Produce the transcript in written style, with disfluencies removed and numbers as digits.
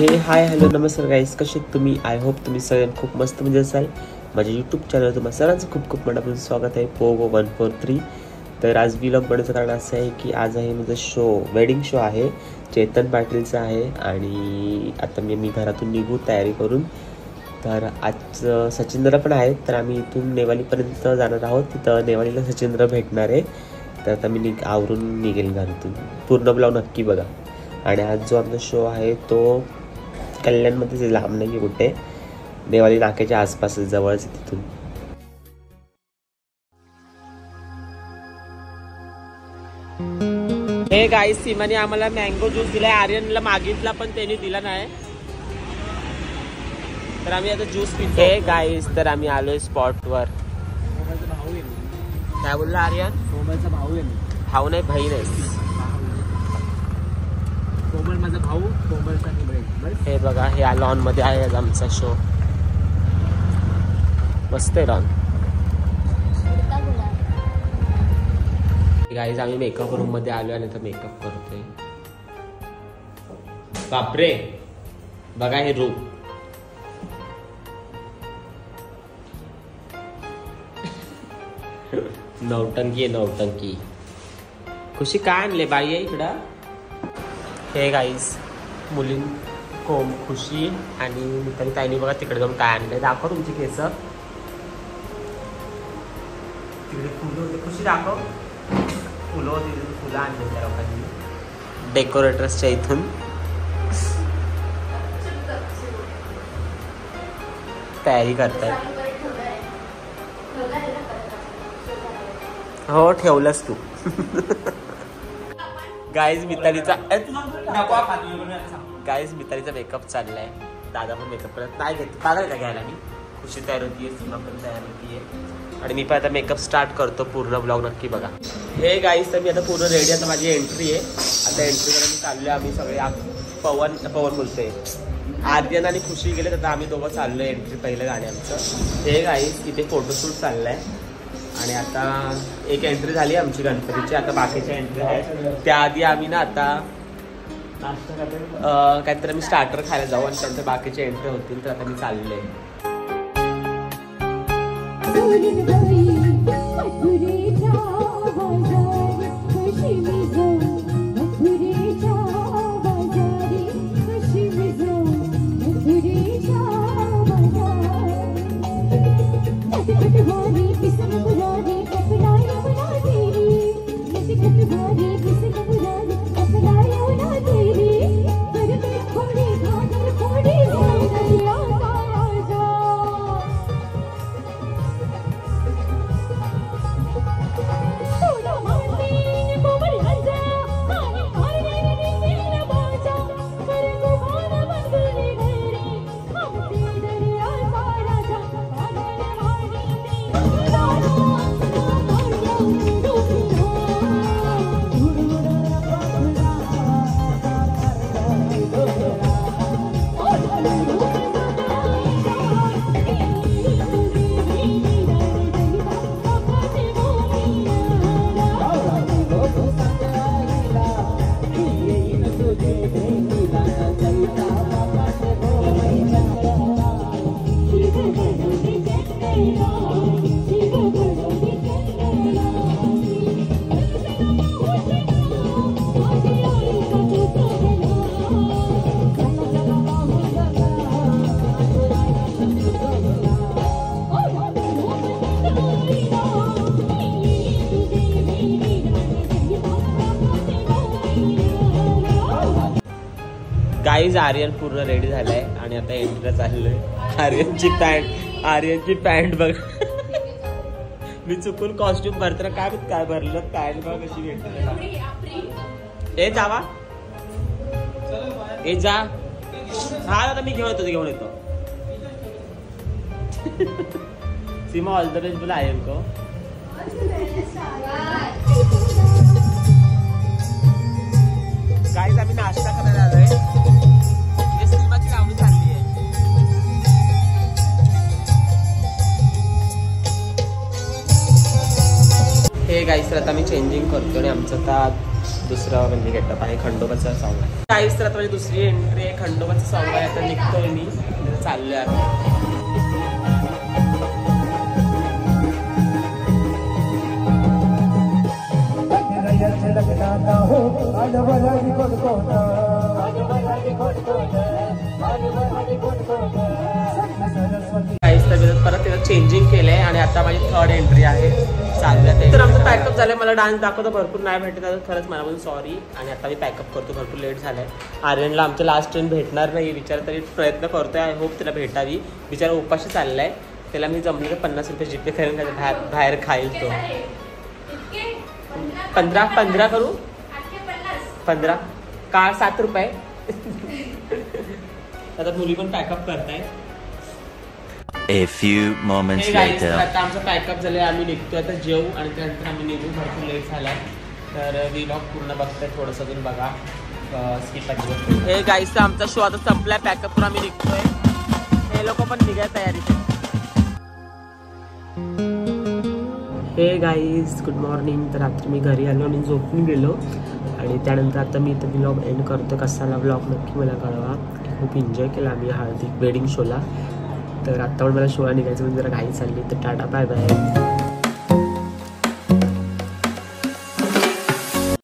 Hi hello नमस्कार गाईस, कसे तुम्ही? आय होप तुम्ही सगळे खूप मस्त म्हणजे असाल. माझ्या यूट्यूब चॅनल तुम्हाला सर्वांचं खूप खूप मनापासून स्वागत आहे. पोगो 143. तर आज व्लॉग बनवण्याचं कारण असं आहे की आज आहे माझं शो, वेडिंग शो आहे, चेतन पाटीलचा आहे. आणि आता मी घरातून निघू तयारी करून. तर आज सचिंद्र पण आहे, तर आम्ही इथून नेवालीपर्यंत जाणार आहोत. तिथं नेवालीला सचिंद्र भेटणार आहे. तर आता मी आवरून निघेल घरातून. पूर्ण ब्लॉग नक्की बघा. आणि आज जो आमचा शो आहे तो कल्याणमध्ये, लांब नाही कुठे, नेवाली नाक्याच्या आसपास जवळच तिथून. हे गाईस, सीमाने आम्हाला मँगो ज्यूस दिलाय. आर्यनला मागितला पण त्याने दिला नाही, तर आम्ही आता ज्यूस पितो. हे गाईस, तर आम्ही आलोय स्पॉटवर. काय बोलला आर्यन? कोमलचा भाऊ आहे. भाऊ नाही, बहीण आहे. कोमल माझा भाऊ, कोमलचा बहीण. हे बघा, हे लॉन मध्ये आहे आज आमचा शो. मस्त आहे लॉन. गाईज, आम्ही मेकअप रूम मध्ये आलो आणि आता मेकअप करतोय. बापरे, बघा हे रूप. नौटंकी आहे, नौटंकी. खुशी काय आणले बाई आहे इकडं? हे गाईज, मुलीं खुशी आणि मिताली ताईने बघा तिकडे जाऊन काय आणलंय. दाखव तुमची केस. तिकडे फुलं होते. खुशी दाखव. फुलं होती, फुलं आणले त्या लोकांनी डेकोरेटर्सच्या इथून. तयारी करतायत. हो, ठेवलंस तू. गाईज, मितालीचा मेकअप चाललाय. दादा पण मेकअप करत नाही, घेत दादा का घ्यायला. मी खुशी तयार होतीये, सीमा पण तयार होतीये, आणि मी पण आता मेकअप स्टार्ट करतो. पूर्ण ब्लॉग नक्की बघा. हे गाईज, तर मी आता पूर्ण रेडी. आता माझी एंट्री आहे. आता एंट्री करायला चाललोय आम्ही सगळे. पवन बोलतोय. आर्यन आणि खुशी गेले, तर आम्ही दोघं चाललोय एंट्री. पहिलं गाणे आमचं. हे गाईज, इथे फोटोशूट चाललाय. आणि आता एक एंट्री झाली आमची गणपतीची. आता बाकीच्या एंट्री आहेत. त्याआधी आम्ही ना आता काहीतरी आम्ही स्टार्टर खायला जाऊ, आणि त्यानंतर बाकीचे एंट्री होतील. तर आता मी चाललोय. गाईज, आर्यन पूर्ण रेडी झालाय आणि आता एंट्रीला चाललोय. आर्यनची पॅन्ट बघ. मी चुकून कॉस्ट्युम भरताना काय भरलं. पॅन्ट बघ कशी भेटली. ए जावा, ए जा. हा, आता मी घेऊन येतो. सीमा, ऑल द बेस्ट बोला आर्यन को. गाईज, आम्ही नाश्ता करायला आलोय. सीमाची लावणी चालली आहे. हे गाईस गाईस तर आता मी चेंजिंग करतो आणि आमचं आता दुसरं म्हणजे गेटअप आहे खंडोबाचा सॉन्ग आहे. गाईस तर आता माझी दुसरी एंट्री आहे, खंडोबाचा सॉन्ग आहे. आता निघतोय मी, चाललोय आता. परत तिथं चेंजिंग केलंय आणि आता माझी थर्ड एंट्री आहे. चाललं तर आमचं पॅकअप झालंय. मला डान्स दाखवतो भरपूर नाही भेटत आहे, खरंच मनापासून सॉरी. आणि आता मी पॅकअप करतो, भरपूर लेट झालाय. आर्यनला आमच्या लास्ट ट्रेन भेटणार नाही विचार, तरी प्रयत्न करतोय. आय होप तिला भेटावी. बिचारा उपाशी चाललाय. त्याला मी जमलं तर 50 रुपये जीपे करून बाहेर खाईल तो. 15 करू 15 का 7 रुपये. आता मुली पण पॅकअप करताय. A few moments later. आता आमचं पॅकअप झालं, आम्ही निघतोय आता जेवू आणि त्यानंतर आम्ही निघू. भरपूर लेट झाला तर व्लॉग पूर्ण बघताय, थोडंसं अजून बघा, स्किप अजिबात. हे गाईसचा आमचा शो आता संपलाय, पॅकअप करून आम्ही निघतोय. हे लोक पण निघाय तयारीचे. Hey guys good morning. तर रात्री मी घरी आलो आणि झोपून गेलो आणि त्यानंतर आता मी इथं व्लॉग एंड करतो. कसाला व्लॉग नक्की मला कळवा. खूप एन्जॉय केला आम्ही हळदी वेडिंग शोला. तर आत्ता पण मला शोला निघायचं म्हणजे जरा घाई चालली. तर टाटा बाय बाय.